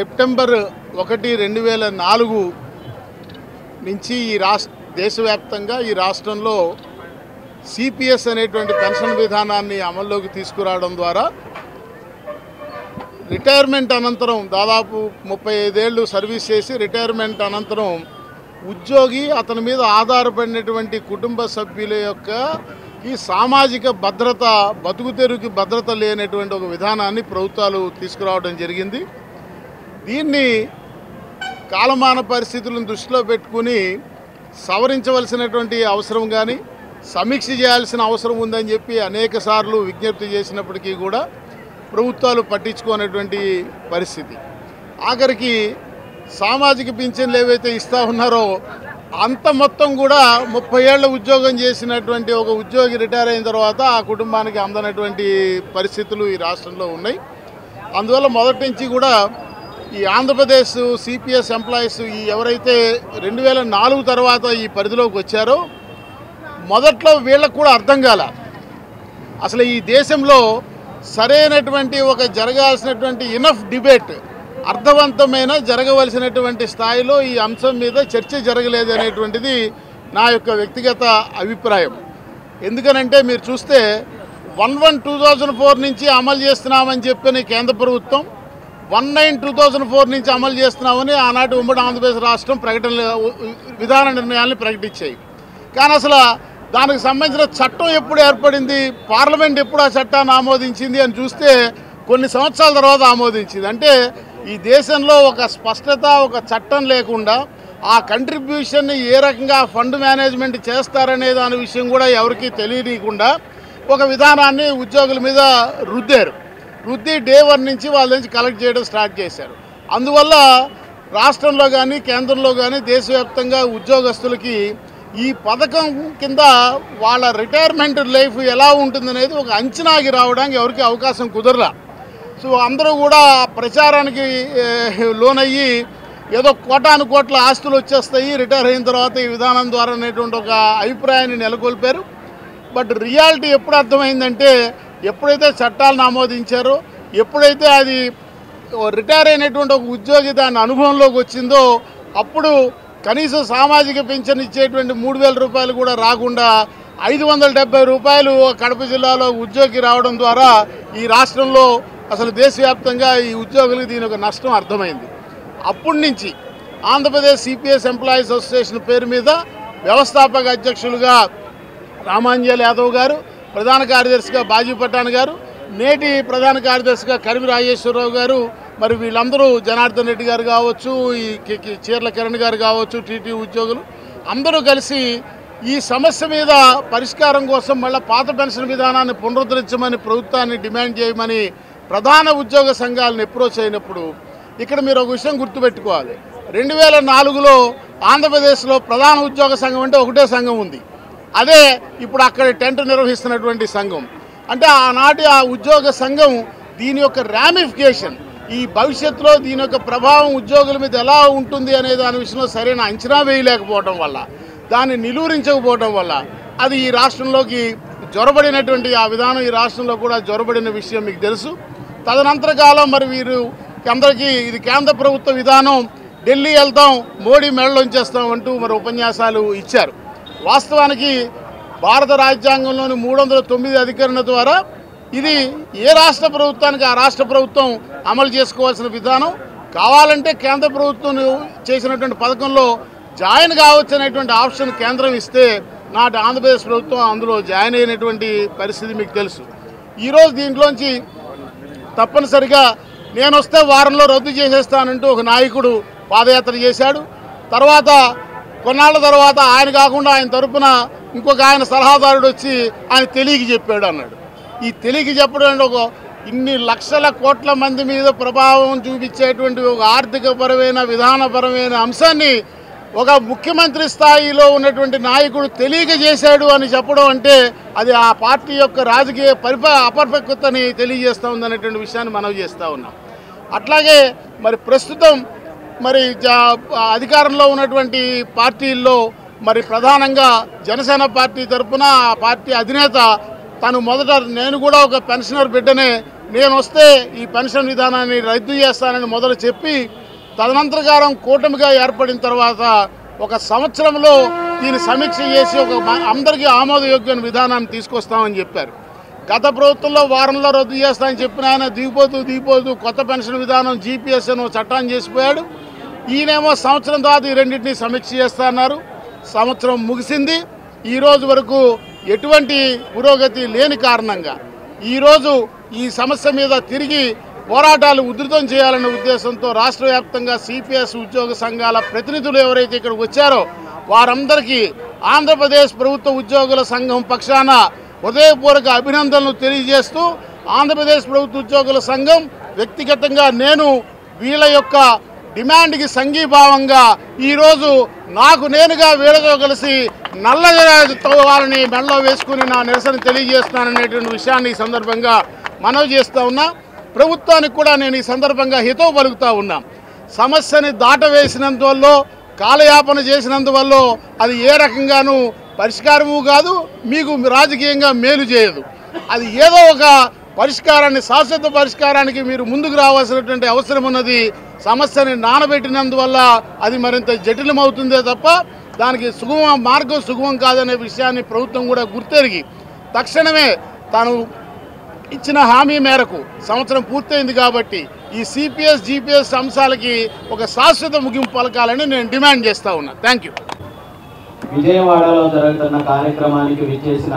September 1, 2004 నుంచి దేశవ్యాప్తంగా ఈ రాష్ట్రంలో సిపిఎస్ అనేటువంటి పెన్షన్ విధానాన్ని అమల్లోకి తీసుకురావడం ద్వారా రిటైర్మెంట్ అనంతరం దాదాపు 35 ఏళ్ళు సర్వీస్ చేసి రిటైర్మెంట్ అనంతరం ఉద్యోగి అతని మీద ఆధారపడినటువంటి కుటుంబ సభ్యుల యొక్క ఈ సామాజిక భద్రత బతుకుతెరువుకి భద్రత లేనటువంటి ఒక విధానాన్ని ప్రభుత్వాలు తీసుకురావడం జరిగింది. దీన్ని కాలమాన పరిస్థితులను దృష్టిలో పెట్టుకుని సవరించవలసినటువంటి అవసరం కానీ సమీక్ష చేయాల్సిన అవసరం ఉందని చెప్పి అనేక సార్లు విజ్ఞప్తి చేసినప్పటికీ కూడా ప్రభుత్వాలు పట్టించుకునేటువంటి పరిస్థితి. ఆఖరికి సామాజిక పింఛన్లు ఏవైతే ఇస్తూ ఉన్నారో అంత మొత్తం కూడా 30 ఏళ్ల ఉద్యోగం చేసినటువంటి ఒక ఉద్యోగి రిటైర్ అయిన తర్వాత ఆ కుటుంబానికి అందనటువంటి పరిస్థితులు ఈ రాష్ట్రంలో ఉన్నాయి. అందువల్ల మొదటి నుంచి కూడా ఈ ఆంధ్రప్రదేశ్ సిపిఎస్ ఎంప్లాయీస్ ఎవరైతే 2004 తర్వాత ఈ పరిధిలోకి వచ్చారో మొదట్లో వీళ్ళకు కూడా అర్థం కాల అసలు ఈ దేశంలో సరైనటువంటి ఒక జరగాల్సినటువంటి ఇనఫ్ డిబేట్ అర్థవంతమైన జరగవలసినటువంటి స్థాయిలో ఈ అంశం మీద చర్చ జరగలేదు అనేటువంటిది నా యొక్క వ్యక్తిగత అభిప్రాయం. ఎందుకనంటే మీరు చూస్తే 1/1/2004 నుంచి అమలు చేస్తున్నామని చెప్పిన కేంద్ర ప్రభుత్వం 1/9/2004 నుంచి అమలు చేస్తున్నామని ఆనాటి ఉమ్మడి ఆంధ్రప్రదేశ్ రాష్ట్రం విధాన నిర్ణయాలను ప్రకటించాయి. కానీ అసలు దానికి సంబంధించిన చట్టం ఎప్పుడు ఏర్పడింది, పార్లమెంట్ ఎప్పుడు ఆ చట్టాన్ని ఆమోదించింది అని చూస్తే కొన్ని సంవత్సరాల తర్వాత ఆమోదించింది. అంటే ఈ దేశంలో ఒక స్పష్టత ఒక చట్టం లేకుండా ఆ కంట్రిబ్యూషన్ని ఏ రకంగా ఫండ్ మేనేజ్మెంట్ చేస్తారనే దాని విషయం కూడా ఎవరికీ తెలియకుండా ఒక విధానాన్ని ఉద్యోగుల మీద రుద్ది డే 1 నుంచి వాళ్ళ నుంచి కలెక్ట్ చేయడం స్టార్ట్ చేశారు. అందువల్ల రాష్ట్రంలో కానీ కేంద్రంలో కానీ దేశవ్యాప్తంగా ఉద్యోగస్తులకి ఈ పథకం కింద వాళ్ళ రిటైర్మెంట్ లైఫ్ ఎలా ఉంటుందనేది ఒక అంచనాకి రావడానికి ఎవరికి అవకాశం కుదరలా. సో అందరూ కూడా ప్రచారానికి లోనయ్యి ఏదో కోటాను కోట్ల ఆస్తులు వచ్చేస్తాయి రిటైర్ అయిన తర్వాత ఈ విధానం ద్వారా అనేటువంటి ఒక అభిప్రాయాన్ని నెలకొల్పారు. బట్ రియాలిటీ ఎప్పుడు అర్థమైందంటే ఎప్పుడైతే చట్టాలను ఆమోదించారో ఎప్పుడైతే అది రిటైర్ అయినటువంటి ఒక ఉద్యోగి దాని అనుభవంలోకి వచ్చిందో అప్పుడు కనీసం సామాజిక పింఛన్ ఇచ్చేటువంటి 3,000 రూపాయలు కూడా రాకుండా 570 రూపాయలు కడప జిల్లాలో ఉద్యోగి రావడం ద్వారా ఈ రాష్ట్రంలో అసలు దేశవ్యాప్తంగా ఈ ఉద్యోగులకు దీని ఒక నష్టం అర్థమైంది. అప్పటి నుంచి ఆంధ్రప్రదేశ్ సిపిఎస్ ఎంప్లాయీస్ అసోసియేషన్ పేరు మీద వ్యవస్థాపక అధ్యక్షులుగా రామాంజల్ యాదవ్ గారు, ప్రధాన కార్యదర్శిగా బాజీ పఠాన్ గారు, నేటి ప్రధాన కార్యదర్శిగా కరిమి రాజేశ్వరరావు గారు, మరి వీళ్ళందరూ జనార్దన్ రెడ్డి గారు కావచ్చు, ఈ చీర్ల కిరణ్ గారు కావచ్చు, టీటీ ఉద్యోగులు అందరూ కలిసి ఈ సమస్య మీద పరిష్కారం కోసం మళ్ళీ పాత పెన్షన్ విధానాన్ని పునరుద్ధరించమని ప్రభుత్వాన్ని డిమాండ్ చేయమని ప్రధాన ఉద్యోగ సంఘాలను అప్రోచ్ అయినప్పుడు ఇక్కడ మీరు ఒక విషయం గుర్తుపెట్టుకోవాలి. 2004లో ఆంధ్రప్రదేశ్లో ప్రధాన ఉద్యోగ సంఘం అంటే ఒకటే సంఘం ఉంది. అదే ఇప్పుడు అక్కడ టెంట్ నిర్వహిస్తున్నటువంటి సంఘం. అంటే ఆనాటి ఆ ఉద్యోగ సంఘం దీని యొక్క రామిఫికేషన్ ఈ భవిష్యత్తులో దీని యొక్క ప్రభావం ఉద్యోగుల మీద ఎలా ఉంటుంది అనే దాని విషయంలో సరైన అంచనా వేయలేకపోవడం వల్ల దాన్ని నిలువరించకపోవడం వల్ల అది ఈ రాష్ట్రంలోకి జొరబడినటువంటి ఆ విధానం ఈ రాష్ట్రంలో కూడా జొరబడిన విషయం మీకు తెలుసు. తదనంతర కాలం మరి వీరు అందరికీ ఇది కేంద్ర ప్రభుత్వ విధానం, ఢిల్లీ వెళ్తాం మోడీ మెడలోంచేస్తాం అంటూ మరి ఉపన్యాసాలు ఇచ్చారు. వాస్తవానికి భారత రాజ్యాంగంలోని 309 అధికరణ ద్వారా ఇది ఏ రాష్ట్ర ప్రభుత్వానికి ఆ రాష్ట్ర ప్రభుత్వం అమలు చేసుకోవాల్సిన విధానం. కావాలంటే కేంద్ర ప్రభుత్వం చేసినటువంటి పథకంలో జాయిన్ కావచ్చు అనేటువంటి ఆప్షన్ కేంద్రం ఇస్తే నాటి ఆంధ్రప్రదేశ్ ప్రభుత్వం అందులో జాయిన్ అయినటువంటి పరిస్థితి మీకు తెలుసు. ఈరోజు దీంట్లోంచి తప్పనిసరిగా నేను వస్తే వారంలో రద్దు చేసేస్తానంటూ ఒక నాయకుడు పాదయాత్ర చేశాడు. తర్వాత కొన్నాళ్ళ తర్వాత ఆయన కాకుండా ఆయన తరపున ఇంకొక ఆయన సలహాదారుడు వచ్చి ఆయన తెలియక చెప్పాడు అన్నాడు. ఈ తెలియక చెప్పడం ఒక ఇన్ని లక్షల కోట్ల మంది మీద ప్రభావం చూపించేటువంటి ఒక ఆర్థికపరమైన విధానపరమైన అంశాన్ని ఒక ముఖ్యమంత్రి స్థాయిలో ఉన్నటువంటి నాయకుడు తెలియక చేశాడు అని చెప్పడం అంటే అది ఆ పార్టీ యొక్క రాజకీయ అపరిపక్వతని తెలియజేస్తూ ఉందనేటువంటి విషయాన్ని మనం చేస్తూ ఉన్నాం. అట్లాగే మరి ప్రస్తుతం మరి అధికారంలో ఉన్నటువంటి పార్టీల్లో మరి ప్రధానంగా జనసేన పార్టీ తరఫున ఆ పార్టీ అధినేత తను మొదట నేను కూడా ఒక పెన్షనర్ బిడ్డనే నేను వస్తే ఈ పెన్షన్ విధానాన్ని రద్దు చేస్తానని మొదలు చెప్పి తదనంతరకాలం కూటమిగా ఏర్పడిన తర్వాత ఒక సంవత్సరంలో దీన్ని సమీక్ష చేసి అందరికీ ఆమోదయోగ్యమైన విధానాన్ని తీసుకొస్తామని చెప్పారు. గత ప్రభుత్వంలో వారంలో రద్దు చేస్తామని చెప్పిన ఆయన దిగిపోతూ కొత్త పెన్షన్ విధానం జీపీఎస్ అని చట్టాన్ని చేసిపోయాడు. ఈయనేమో సంవత్సరం తర్వాత ఈ రెండింటినీ సమీక్ష చేస్తా అన్నారు. సంవత్సరం ముగిసింది. ఈరోజు వరకు ఎటువంటి పురోగతి లేని కారణంగా ఈరోజు ఈ సమస్య మీద తిరిగి పోరాటాలు ఉధృతం చేయాలనే ఉద్దేశంతో రాష్ట్ర వ్యాప్తంగా సిపిఎస్ ఉద్యోగ సంఘాల ప్రతినిధులు ఎవరైతే ఇక్కడికి వచ్చారో వారందరికీ ఆంధ్రప్రదేశ్ ప్రభుత్వ ఉద్యోగుల సంఘం పక్షాన హృదయపూర్వక అభినందనలు తెలియజేస్తూ ఆంధ్రప్రదేశ్ ప్రభుత్వ ఉద్యోగుల సంఘం వ్యక్తిగతంగా నేను వీళ్ళ యొక్క డిమాండ్కి సంఘీభావంగా ఈరోజు నాకు నేనుగా వీళ్ళతో కలిసి నల్లవాళ్ళని మెడలో వేసుకుని నా నిరసన తెలియజేస్తాననేటువంటి విషయాన్ని ఈ సందర్భంగా మనవి చేస్తూ ఉన్నా. ప్రభుత్వానికి కూడా నేను ఈ సందర్భంగా హితవు పలుకుతూ ఉన్నా. సమస్యని దాటవేసినందువల్ల కాలయాపన చేసినందువల్ల అది ఏ రకంగానూ పరిష్కారము కాదు, మీకు రాజకీయంగా మేలు చేయదు. అది ఏదో ఒక పరిష్కారాన్ని శాశ్వత పరిష్కారానికి మీరు ముందుకు రావాల్సినటువంటి అవసరం ఉన్నది. సమస్యని నానబెట్టినందువల్ల అది మరింత జటిలమవుతుందే తప్ప దానికి మార్గం సుగమం కాదనే విషయాన్ని ప్రభుత్వం కూడా గుర్తెరిగి తక్షణమే తాను ఇచ్చిన హామీ మేరకు సంవత్సరం పూర్తయింది కాబట్టి ఈ సిపిఎస్ జిపిఎస్ అంశాలకి ఒక శాశ్వత ముగింపు పలకాలని నేను డిమాండ్ చేస్తూ ఉన్నా. Thank you. విజయవాడలో జరుగుతున్న కార్యక్రమానికి విచ్చేసిన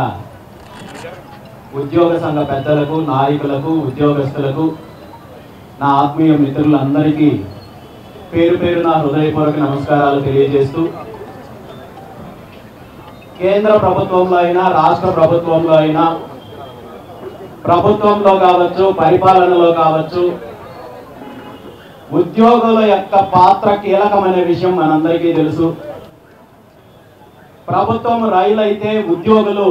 ఉద్యోగ సంఘ పెద్దలకు, నాయకులకు, ఉద్యోగస్తులకు, నా ఆత్మీయ మిత్రులందరికీ పేరు పేరున హృదయపూర్వక నమస్కారాలు తెలియజేస్తూ, కేంద్ర ప్రభుత్వంలో అయినా రాష్ట్ర ప్రభుత్వంలో అయినా ప్రభుత్వంలో కావచ్చు పరిపాలనలో కావచ్చు ఉద్యోగుల యొక్క పాత్ర కీలకమైన విషయం మనందరికీ తెలుసు. ప్రభుత్వం రైలు అయితే ఉద్యోగులు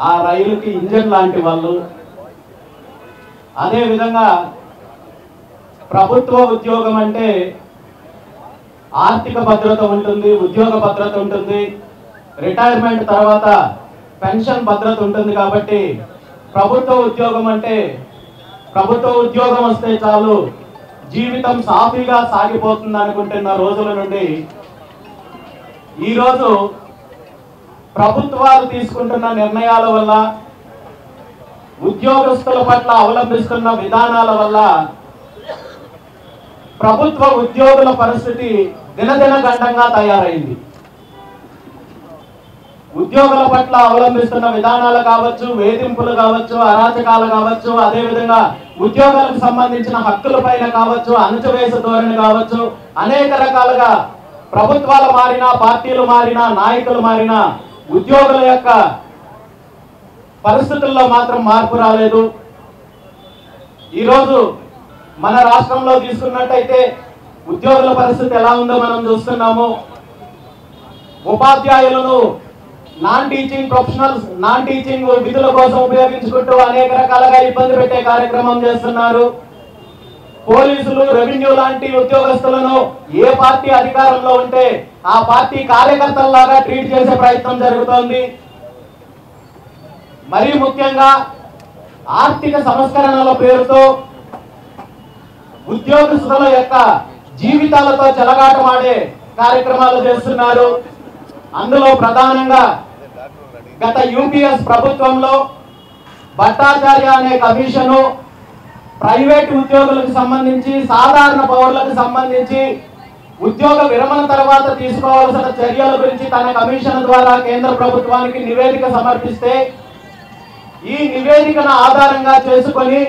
ఆ రైలుకి ఇంజన్ లాంటి వాళ్ళు. అదేవిధంగా ప్రభుత్వ ఉద్యోగం అంటే ఆర్థిక భద్రత ఉంటుంది, ఉద్యోగ భద్రత ఉంటుంది, రిటైర్మెంట్ తర్వాత పెన్షన్ భద్రత ఉంటుంది. కాబట్టి ప్రభుత్వ ఉద్యోగం అంటే ప్రభుత్వ ఉద్యోగం వస్తే చాలు జీవితం సాఫీగా సాగిపోతుంది అనుకుంటున్న రోజుల నుండి ఈరోజు ప్రభుత్వాలు తీసుకుంటున్న నిర్ణయాల వల్ల, ఉద్యోగస్తుల పట్ల అవలంబిస్తున్న విధానాల వల్ల ప్రభుత్వ ఉద్యోగుల పరిస్థితి దినదిన గండంగా తయారైంది. ఉద్యోగుల పట్ల అవలంబిస్తున్న విధానాలు కావచ్చు, వేధింపులు కావచ్చు, అరాచకాలు కావచ్చు, అదేవిధంగా ఉద్యోగాలకు సంబంధించిన హక్కుల పైన కావచ్చు, అణచివేసే ధోరణి కావచ్చు, అనేక రకాలుగా ప్రభుత్వాలు మారినా, పార్టీలు మారినా, నాయకులు మారినా ఉద్యోగుల యొక్క పరిస్థితుల్లో మాత్రం మార్పు రాలేదు. ఈరోజు మన రాష్ట్రంలో తీసుకున్నట్టయితే ఉద్యోగుల పరిస్థితి ఎలా ఉందో మనం చూస్తున్నాము. ఉపాధ్యాయులను non teaching professionals, non teaching విధుల కోసం ఉపయోగించుకుంటూ అనేక రకాలుగా ఇబ్బంది పెట్టే కార్యక్రమం చేస్తున్నారు. పోలీసులు, రెవెన్యూ లాంటి ఉద్యోగస్తులను ఏ పార్టీ అధికారంలో ఉంటే ఆ పార్టీ కార్యకర్తల్లాగా ట్రీట్ చేసే ప్రయత్నం జరుగుతోంది. మరీ ముఖ్యంగా ఆర్థిక సంస్కరణల పేరుతో ఉద్యోగస్తుల యొక్క జీవితాలతో చెలగాటమాడే కార్యక్రమాలు చేస్తున్నారు. అందులో ప్రధానంగా గత యూపీఎస్ ప్రభుత్వంలో భట్టాచార్య అనే కమిషను ప్రైవేట్ ఉద్యోగులకు సంబంధించి, సాధారణ పౌరులకు సంబంధించి ఉద్యోగ విరమణ తర్వాత తీసుకోవాల్సిన చర్యల గురించి తన కమిషన్ ద్వారా కేంద్ర ప్రభుత్వానికి నివేదిక సమర్పిస్తే ఈ నివేదికను ఆధారంగా చేసుకొని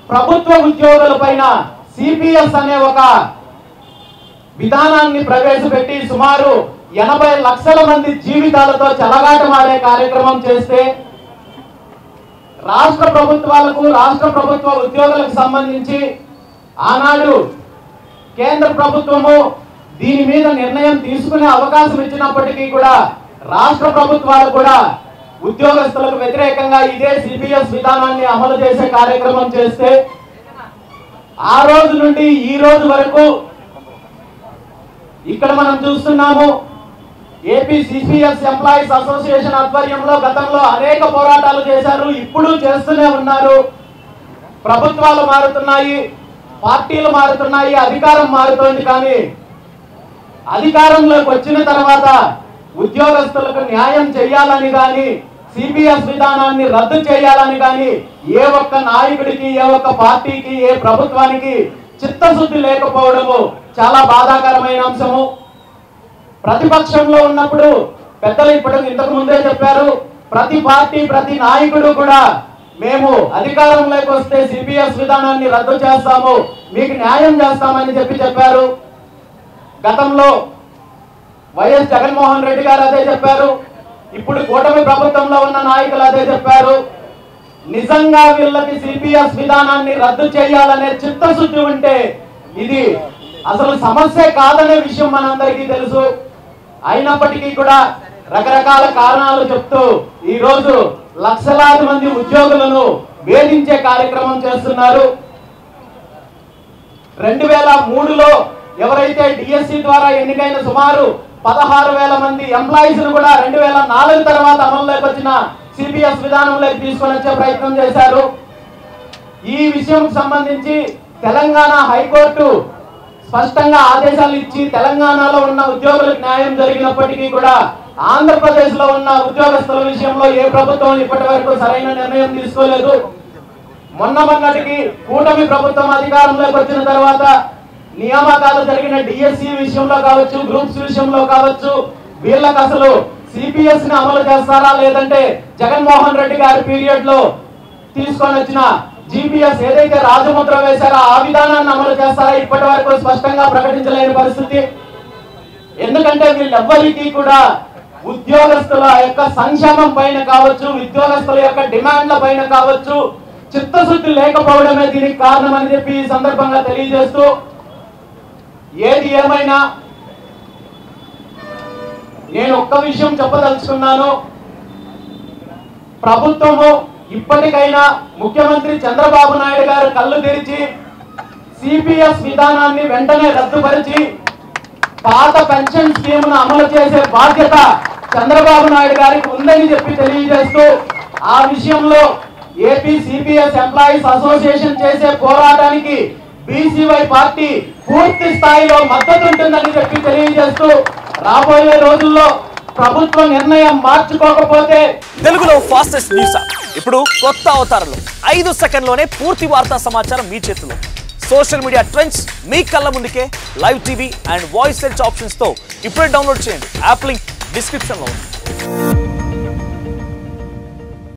ప్రభుత్వ ఉద్యోగుల పైన సిపిఎస్ అనే ఒక విధానాన్ని ప్రవేశపెట్టి సుమారు 80 లక్షల మంది జీవితాలతో చెలగాటమాడే కార్యక్రమం చేస్తే రాష్ట్ర ప్రభుత్వాలకు, రాష్ట్ర ప్రభుత్వ ఉద్యోగులకు సంబంధించి ఆనాడు కేంద్ర ప్రభుత్వము దీని మీద నిర్ణయం తీసుకునే అవకాశం ఇచ్చినప్పటికీ కూడా రాష్ట్ర ప్రభుత్వాలు కూడా ఉద్యోగస్తులకు వ్యతిరేకంగా ఇదే సిపిఎస్ విధానాన్ని అమలు చేసే కార్యక్రమం చేస్తే ఆ రోజు నుండి ఈ రోజు వరకు ఇక్కడ మనం చూస్తున్నాము ఏపీ సిపిఎస్ ఎంప్లాయీస్ అసోసియేషన్ ఆధ్వర్యంలో గతంలో అనేక పోరాటాలు చేశారు, ఇప్పుడు చేస్తూనే ఉన్నారు. ప్రభుత్వాలు మారుతున్నాయి, పార్టీలు మారుతున్నాయి, అధికారం మారుతోంది. కానీ అధికారంలోకి వచ్చిన తర్వాత ఉద్యోగస్తులకు న్యాయం చేయాలని కానీ సిపిఎస్ విధానాన్ని రద్దు చేయాలని కానీ ఏ ఒక్క నాయకుడికి, ఏ ఒక్క పార్టీకి, ఏ ప్రభుత్వానికి చిత్తశుద్ధి లేకపోవడము చాలా బాధాకరమైన అంశము. ప్రతిపక్షంలో ఉన్నప్పుడు పెద్దలు ఇంతకు ముందే చెప్పారు, ప్రతి పార్టీ, ప్రతి నాయకుడు కూడా మేము అధికారంలోకి వస్తే సిపిఎస్ విధానాన్ని రద్దు చేస్తాము, మీకు న్యాయం చేస్తామని చెప్పారు. గతంలో వైఎస్ జగన్మోహన్ రెడ్డి గారు అదే చెప్పారు, ఇప్పుడు కూటమి ప్రభుత్వంలో ఉన్న నాయకులు అదే చెప్పారు. నిజంగా వీళ్ళకి సిపిఎస్ విధానాన్ని రద్దు చేయాలనే చిత్తశుద్ధి ఉంటే ఇది అసలు సమస్య కాదనే విషయం మనందరికీ తెలుసు. అయినప్పటికీ కూడా రకరకాల కారణాలు చెప్తూ ఈ రోజు లక్షలాది మంది ఉద్యోగులను వేధించే కార్యక్రమం చేస్తున్నారు. 2003లో ఎవరైతే డిఎస్సి ద్వారా ఎన్నికైన సుమారు 16,000 మంది ఎంప్లాయీస్ ను కూడా 2004 తర్వాత అమల్లోకి వచ్చిన సిపిఎస్ విధానంలోకి తీసుకొని వచ్చే ప్రయత్నం చేశారు. ఈ విషయం సంబంధించి తెలంగాణ హైకోర్టు స్పష్టంగా ఆదేశాలు ఇచ్చి తెలంగాణలో ఉన్న ఉద్యోగులకు న్యాయం జరిగినప్పటికీ కూడా ఆంధ్రప్రదేశ్ లో ఉన్న ఉద్యోగస్తుల విషయంలో ఏ ప్రభుత్వం ఇప్పటి వరకు సరైన నిర్ణయం తీసుకోలేదు. మొన్నటికి కూటమి ప్రభుత్వం అధికారంలోకి వచ్చిన తర్వాత నియామకాలు జరిగిన డిఎస్సి విషయంలో కావచ్చు, గ్రూప్స్ విషయంలో కావచ్చు, వీళ్ళకి అసలు సిపిఎస్ ని అమలు చేస్తారా లేదంటే జగన్మోహన్ రెడ్డి గారి పీరియడ్ లో తీసుకొని వచ్చిన జిపిఎస్ ఏదైతే రాజముద్ర వేశారో ఆ విధానాన్ని అమలు చేస్తారా ఇప్పటి వరకు స్పష్టంగా ప్రకటించలేని పరిస్థితి. ఎందుకంటే వీళ్ళెవ్వరికీ కూడా ఉద్యోగస్తుల యొక్క సంక్షేమం పైన కావచ్చు, ఉద్యోగస్తుల యొక్క డిమాండ్ల పైన కావచ్చు చిత్తశుద్ధి లేకపోవడమే దీనికి కారణం అని చెప్పి ఈ సందర్భంగా తెలియజేస్తూ, ఏది ఏమైనా నేను ఒక్క విషయం చెప్పదలుచుకున్నాను. ప్రభుత్వము ఇప్పటికైనా ముఖ్యమంత్రి చంద్రబాబు నాయుడు గారు కళ్ళు తెరిచి సిపిఎస్ విధానాన్ని వెంటనే రద్దుపరిచి పాత పెన్షన్ స్కీమ్ ను అమలు చేసే బాధ్యత చంద్రబాబు నాయుడు గారికి ఉందని చెప్పి తెలియజేస్తూ, ఆ విషయంలో ఏపీ సిపిఎస్ ఎంప్లాయీస్ అసోసియేషన్ చేసే పోరాటానికి బీసీవై పార్టీ పూర్తి స్థాయిలో మద్దతు ఉంటుందని చెప్పి తెలియజేస్తూ, రాబోయే రోజుల్లో ప్రభుత్వ నిర్ణయం మార్చుకోకపోతే తెలుగులో ఫాస్టెస్ట్ న్యూస్ ఇప్పుడు కొత్త అవతారంలో 5 సెకండ్లోనే పూర్తి వార్తా సమాచారం మీ చేతిలో. సోషల్ మీడియా ట్రెండ్స్ మీ కళ్ళ ముందుకే live TV and voice search options తో ఇప్పుడే డౌన్లోడ్ చేయండి. యాప్ లింక్ డిస్క్రిప్షన్ లో ఉంది.